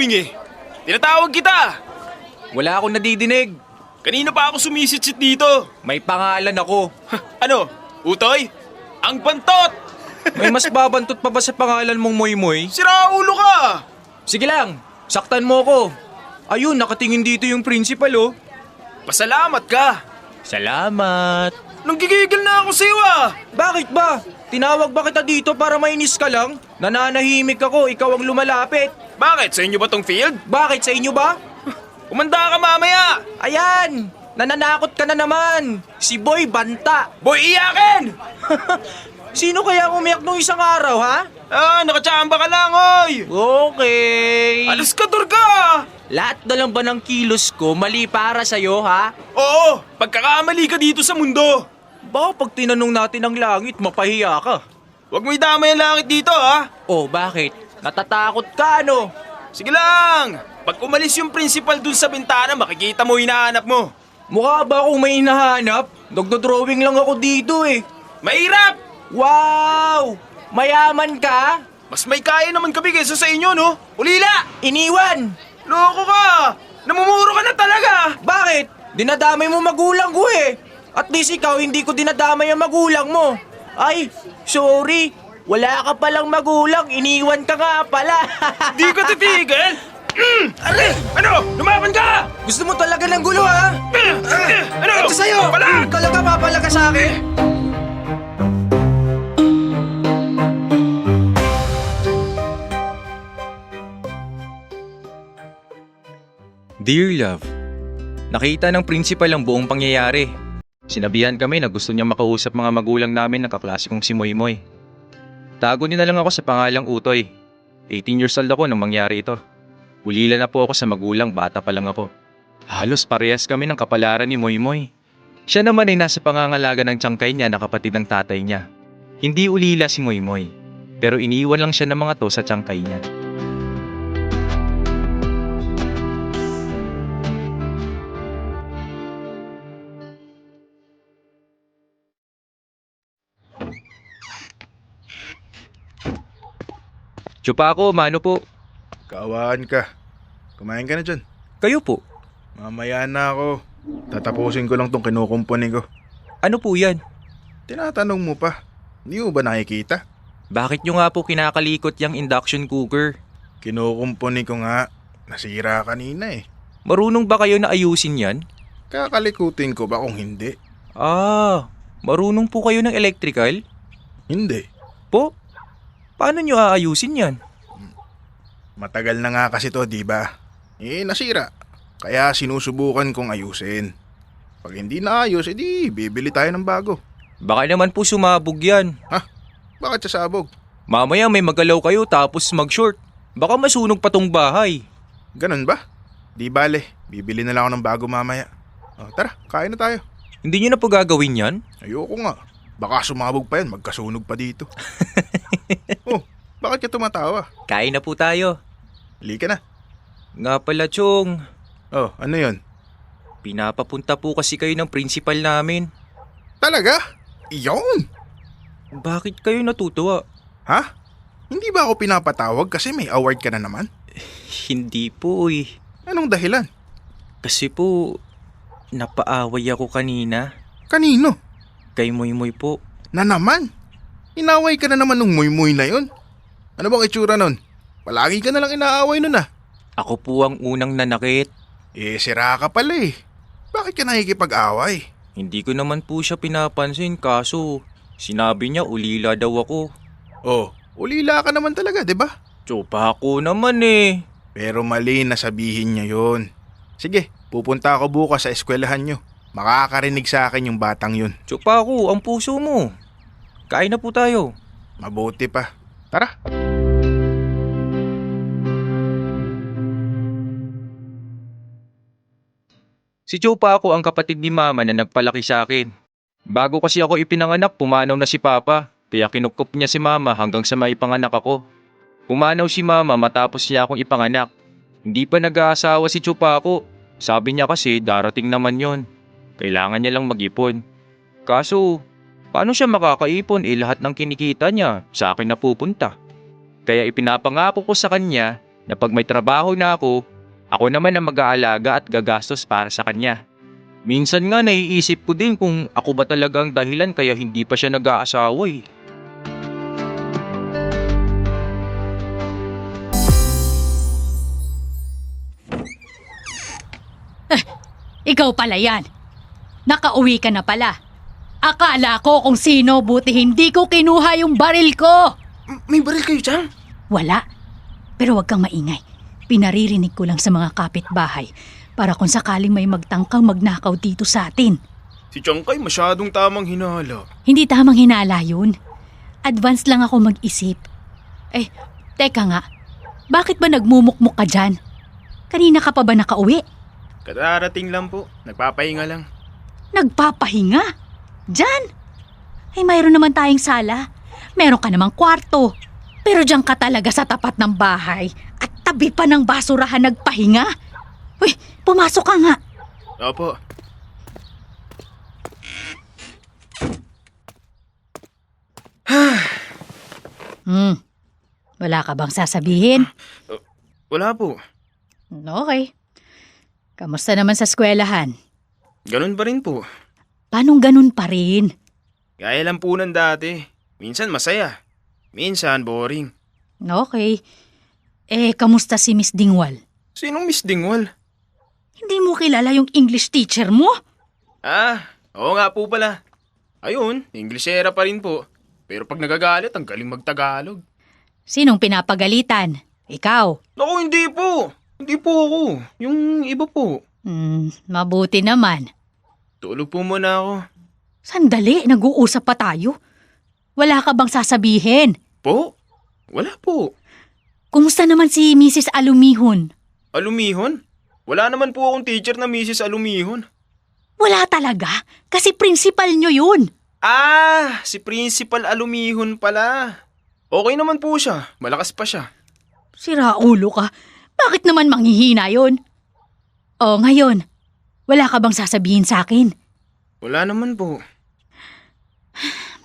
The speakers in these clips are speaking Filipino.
bingi. Tinatawag kita. Wala akong nadidinig. Kanina pa ako sumisitsit dito. May pangalan ako. Ano? Utoy? Ang bantot! May mas babantot pa ba sa pangalan mong Moy-Moy? Sira ulo ka! Sige lang, saktan mo ko. Ayun, nakatingin dito yung principal oh. Pasalamat ka. Salamat. Nang gigigil na ako sa'yo ah. Bakit ba? Tinawag ba kita dito para mainis ka lang? Nananahimik ako, ikaw ang lumalapit. Bakit? Sa inyo ba tong field? Bakit, sa inyo ba? Umanda ka mamaya! Ayan! Nananakot ka na naman! Si Boy Banta! Boy, iyakin! Sino kaya umiyak nung isang araw, ha? Nakachamba ka lang, oy! Okay! Alas ka, ka! Lahat na lang ba ng kilos ko mali para sa'yo, ha? Oo, pagkakamali ka dito sa mundo. Baka pag tinanong natin ang langit, mapahiya ka. Huwag mo idamay ang langit dito, ha? Oh, bakit? Natatakot ka, ano? Sige lang! Pag umalis yung principal dun sa bintana, makikita mo hinahanap mo. Mukha ba akong may hinahanap? Nagdodrawing lang ako dito eh. Mahirap! Wow! Mayaman ka? Mas may kaya naman kami kaysa sa inyo, no? Ulila! Iniwan! Loko ka! Namumuro ka na talaga! Bakit? Dinadamay mo magulang ko eh. At least ikaw hindi ko dinadamay ang magulang mo. Ay, sorry. Wala ka palang magulang. Iniwan ka nga pala. Di ka titigil! Are! Ano? Lumaban ka! Gusto mo talaga ng gulo ha? Ano? Ito sa'yo! Palag! Talaga papalaga sa akin? Dear Love, nakita ng principal ang buong pangyayari. Sinabihan kami na gusto niya makausap mga magulang namin na kaklase kong si Moy-Moy. Tago niya na lang ako sa pangalang Utoy. 18 years old ako nang mangyari ito. Ulila na po ako sa magulang, bata pa lang ako. Halos parehas kami ng kapalaran ni Moy-Moy. Siya naman ay nasa pangangalaga ng tiyangkay niya na kapatid ng tatay niya. Hindi ulila si Moy-Moy, pero iniwan lang siya ng mga to sa tiyangkay niya. Tsupako, mano po? Kaawaan ka. Kumain ka na dyan. Kayo po? Mamaya na ako. Tatapusin ko lang tong kinukumpuni ko. Ano po yan? Tinatanong mo pa. Hindi mo ba nakikita? Bakit nyo nga po kinakalikot yung induction cooker? Kinukumpuni ko nga. Nasira kanina eh. Marunong ba kayo na ayusin yan? Kakalikutin ko ba kung hindi? Marunong po kayo ng electrical? Hindi. Po? Paano nyo aayusin yan? Matagal na nga kasi to, di ba? Nasira. Kaya sinusubukan kong ayusin. Pag hindi naayos, edi bibili tayo ng bago. Baka naman po sumabog yan. Ha? Bakit sasabog? Mamaya may magalaw kayo tapos mag-short. Baka masunog pa tong bahay. Ganun ba? Di bale, bibili na lang ako ng bago mamaya. Tara, kain na tayo. Hindi nyo na po gagawin yan? Ayoko nga. Baka sumabog pa yan, magkasunog pa dito. Bakit ka tumatawa? Kain na po tayo. Halika na. Nga pala, Chong. Ano yun? Pinapapunta po kasi kayo ng principal namin. Talaga? Iyon! Bakit kayo natutuwa? Ha? Hindi ba ako pinapatawag kasi may award ka na naman? Hindi po eh. Anong dahilan? Kasi po, napaaway ako kanina. Kanino? Kay Moy-Moy po. Na naman? Inaway ka na naman nung muy-muy na yun. Ano bang itsura nun? Palagi ka na lang inaaway nun ah. Ako po ang unang nanakit. Sira ka pala eh. Bakit ka nakikipag-away? Hindi ko naman po siya pinapansin kaso sinabi niya ulila daw ako. Ulila ka naman talaga, di ba? Tsopa ako naman eh. Pero mali na sabihin niya yun. Sige, pupunta ako bukas sa eskwelahan nyo. Makakarinig sa akin yung batang yun. Tsopa ako, ang puso mo. Kain na po tayo. Mabuti pa. Tara. Si Tsopa ako ang kapatid ni Mama na nagpalaki sa akin. Bago kasi ako ipinanganak, pumanaw na si Papa. Kaya kinukup niya si Mama hanggang sa maipanganak ako. Pumanaw si Mama matapos niya akong ipanganak. Hindi pa nag-aasawa si Tsopa ako. Sabi niya kasi darating naman yon. Kailangan niya lang mag-ipon. Kaso, paano siya makakaipon lahat ng kinikita niya sa akin na pupunta? Kaya ipinapangako ko sa kanya na pag may trabaho na ako naman ang mag-aalaga at gagastos para sa kanya. Minsan nga naiisip ko din kung ako ba talaga ang dahilan kaya hindi pa siya nag-aasawa eh. Ikaw pala yan. Nakauwi ka na pala. Akala ko kung sino, buti hindi ko kinuha yung baril ko. May baril kayo, Chang? Wala. Pero wag kang maingay. Pinaririnig ko lang sa mga kapitbahay para kung sakaling may magtangkang magnakaw dito sa atin. Si Changkay masyadong tamang hinala. Hindi tamang hinala yun. Advance lang ako mag-isip. Teka nga. Bakit ba nagmumukmuk ka dyan? Kanina ka pa ba nakauwi? Kadarating lang po. Nagpapahinga lang. Nagpapahinga? Diyan? Mayroon naman tayong sala. Meron ka namang kwarto. Pero diyan ka talaga sa tapat ng bahay at tabi pa ng basurahan nagpahinga. Uy, pumasok ka nga. Opo. Wala ka bang sasabihin? Wala po. Okay. Kamusta naman sa eskwelahan? Ganun pa rin po. Paanong ganun pa rin? Gaya lang po ng dati. Minsan masaya. Minsan boring. Okay. Kamusta si Miss Dingwal? Sinong Miss Dingwal? Hindi mo kilala yung English teacher mo? Oo nga po pala. Ayun, Inglesera pa rin po. Pero pag nagagalit, ang galing magtagalog. Sinong pinapagalitan? Ikaw? Naku, hindi po. Hindi po ako. Yung iba po. Mabuti naman. Tulog po muna ako. Sandali, nag-uusap pa tayo. Wala ka bang sasabihin? Po? Wala po. Kumusta naman si Mrs. Alumihon? Alumihon? Wala naman po akong teacher na Mrs. Alumihon. Wala talaga, kasi principal nyo yun. Si Principal Alumihon pala. Okay naman po siya. Malakas pa siya. Sira ulo ka. Bakit naman manghihina yun? Ngayon, wala ka bang sasabihin sa akin? Wala naman po.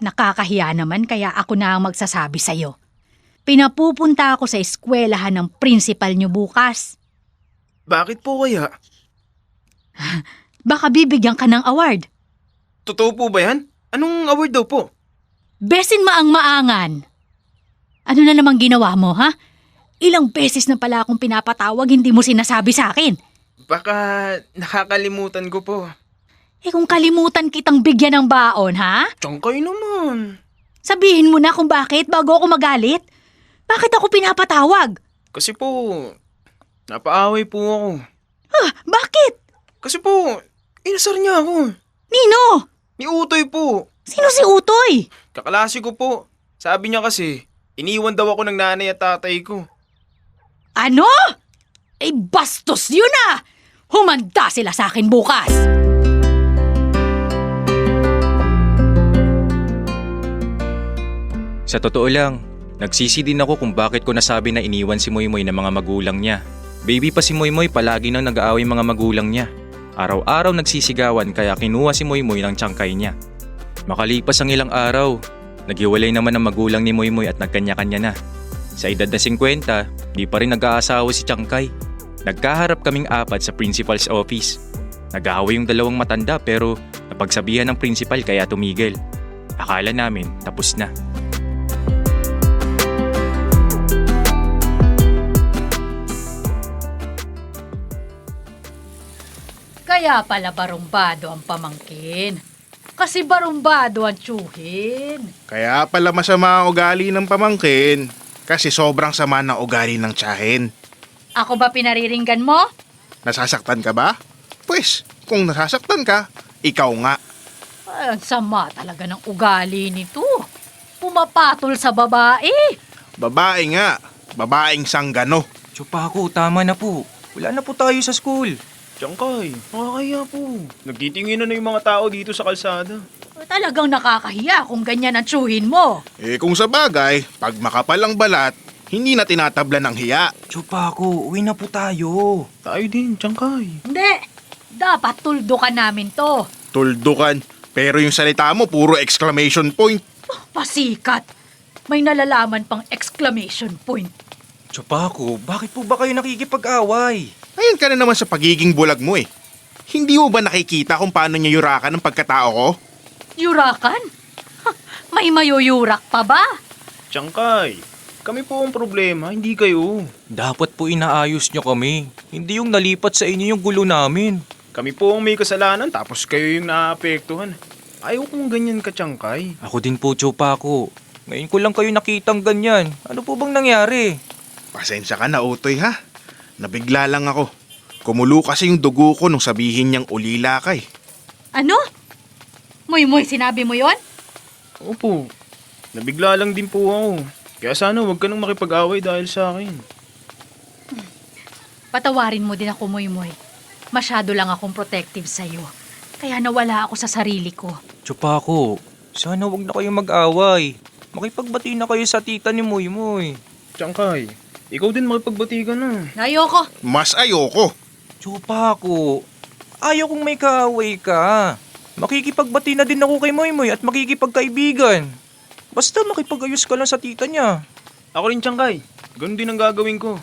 Nakakahiya naman kaya ako na ang magsasabi sa'yo. Pinapupunta ako sa eskwelahan ng principal nyo bukas. Bakit po kaya? Baka bibigyan ka ng award. Totoo po ba yan? Anong award daw po? Besin maang-maangan. Ano na namang ginawa mo, ha? Ilang beses na pala akong pinapatawag, hindi mo sinasabi sa akin. Baka nakakalimutan ko po. Kung kalimutan kitang bigyan ng baon, ha? Tsangkay naman. Sabihin mo na kung bakit bago ako magalit. Bakit ako pinapatawag? Kasi po, napaaway po ako. Bakit? Kasi po, inasar niya ako. Nino? Ni Utoy po. Sino si Utoy? Kaklase ko po. Sabi niya kasi, iniwan daw ako ng nanay at tatay ko. Ano? Bastos yun ah! Humanda sila sa akin bukas! Sa totoo lang, nagsisi din ako kung bakit ko nasabi na iniwan si Moymoy ng mga magulang niya. Baby pa si Moymoy, palagi nang nag-aaway mga magulang niya. Araw-araw nagsisigawan kaya kinuha si Moymoy ng tiyangkay niya. Makalipas ang ilang araw, naghiwalay naman ang magulang ni Moymoy at nagkanya-kanya na. Sa edad na 50, di pa rin nag-aasawa si Tiyangkay. Nagkaharap kaming apat sa principal's office. Nag-aaway yung dalawang matanda pero napagsabihan ng principal kaya tumigil. Akala namin tapos na. Kaya pala barumbado ang pamangkin. Kasi barumbado ang tsuhin. Kaya pala masama ang ugali ng pamangkin kasi sobrang sama ng ugali ng tiyahin. Ako ba pinariringgan mo? Nasasaktan ka ba? Pues, kung nasasaktan ka, ikaw nga. Ang sama talaga ng ugali nito. Pumapatol sa babae. Babae nga. Babaeng sanggano. Tsupako, tama na po. Wala na po tayo sa school. Tiyangkay, nakakaya po. Nagtitingin na yung mga tao dito sa kalsada. Talagang nakakahiya kung ganyan ang tsuhin mo. Kung sa bagay, pag makapal ang balat, hindi na tinatabla ng hiya. Tsupako, uwi na po tayo. Tayo din, Tiyangkay. Hindi. Dapat tuldukan namin to. Tuldukan. Pero yung salita mo, puro exclamation point. Pasikat. May nalalaman pang exclamation point. Chopako, bakit po ba kayo nakikipag-away? Ayan ka na naman sa pagiging bulag mo eh. Hindi mo ba nakikita kung paano niya yurakan ang pagkatao ko? Yurakan? Ha, may mayuyurak pa ba? Tiyangkay, kami po ang problema, hindi kayo. Dapat po inaayos nyo kami. Hindi yung nalipat sa inyo yung gulo namin. Kami po ang may kasalanan tapos kayo yung naapektuhan. Ayaw kong ganyan ka, Tiyangkay. Ako din po, Chopako. Ngayon ko lang kayo nakitang ganyan. Ano po bang nangyari? Pasensya ka na, Utoy ha. Nabigla lang ako. Kumulo kasi yung dugo ko nung sabihin niyang ulila ka eh. Ano? Moy, sinabi mo yon? Opo, nabigla lang din po ako. Kaya sana huwag ka nang makipag-away dahil sa akin. Patawarin mo din ako, Moy. Masyado lang akong protective sa'yo. Kaya nawala ako sa sarili ko. Chopako, sana wag na kayong mag-away. Makipagbati na kayo sa tita ni Moy. Tiyangkay, ikaw din makipagbati ka na. Ayoko. Mas ayoko. Chopako, ayaw kong may kaaway ka. Makikipagbati na din ako kay Moy at makikipagkaibigan. Basta makipag-ayos ka lang sa tita niya. Ako rin, Tiyangkay. Ganun din ang gagawin ko.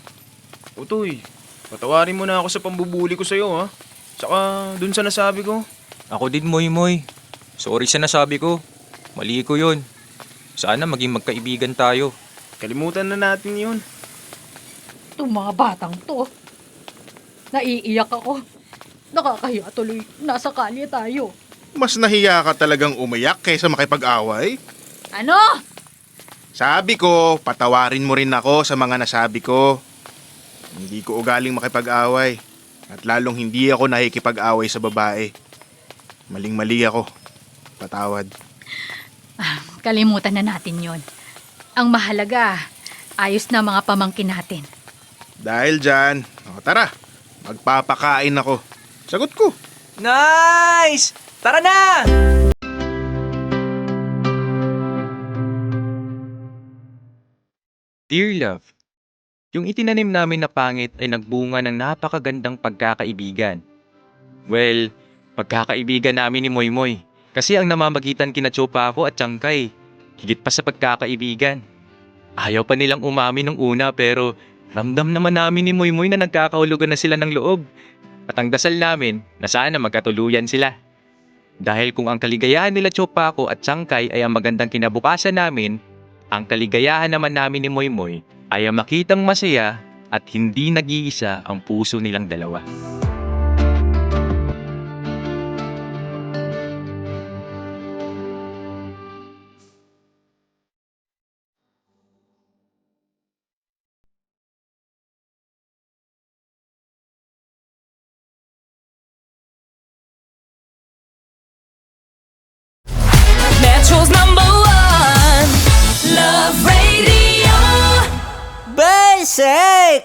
Utoy, patawarin mo na ako sa pambubuli ko sa'yo, ha? Tsaka dun sa nasabi ko. Ako din, Moy. Sorry sa nasabi ko. Mali ko yun. Sana maging magkaibigan tayo. Kalimutan na natin yun. Itong mga batang to. Naiiyak ako. Nakakahiya tuloy. Nasa kalye tayo. Mas nahiya ka talagang umiyak kaysa makipag-away? Ano? Sabi ko, patawarin mo rin ako sa mga nasabi ko. Hindi ko ugaling makipag-away. At lalong hindi ako nakikipag-away sa babae. Maling-mali ako. Patawad. Kalimutan na natin yon. Ang mahalaga, ayos na mga pamangkin natin. Dahil dyan, tara, magpapakain ako. Sagot ko. Nice! Tara na! Dear Love, yung itinanim namin na pangit ay nagbunga ng napakagandang pagkakaibigan. Well, pagkakaibigan namin ni Moy. Kasi ang namamagitan kina Chopako at Tiyangkay, higit pa sa pagkakaibigan. Ayaw pa nilang umamin nung una pero ramdam naman namin ni Moy na nagkakahulugan na sila ng loob. At ang dasal namin na sana magkatuluyan sila. Dahil kung ang kaligayahan nila Chopako at Tiyangkay ay ang magandang kinabukasan namin, ang kaligayahan naman namin ni Moy ay ang makitang masaya at hindi nag-iisa ang puso nilang dalawa. Metro's #1 Love Radio. 'Basic.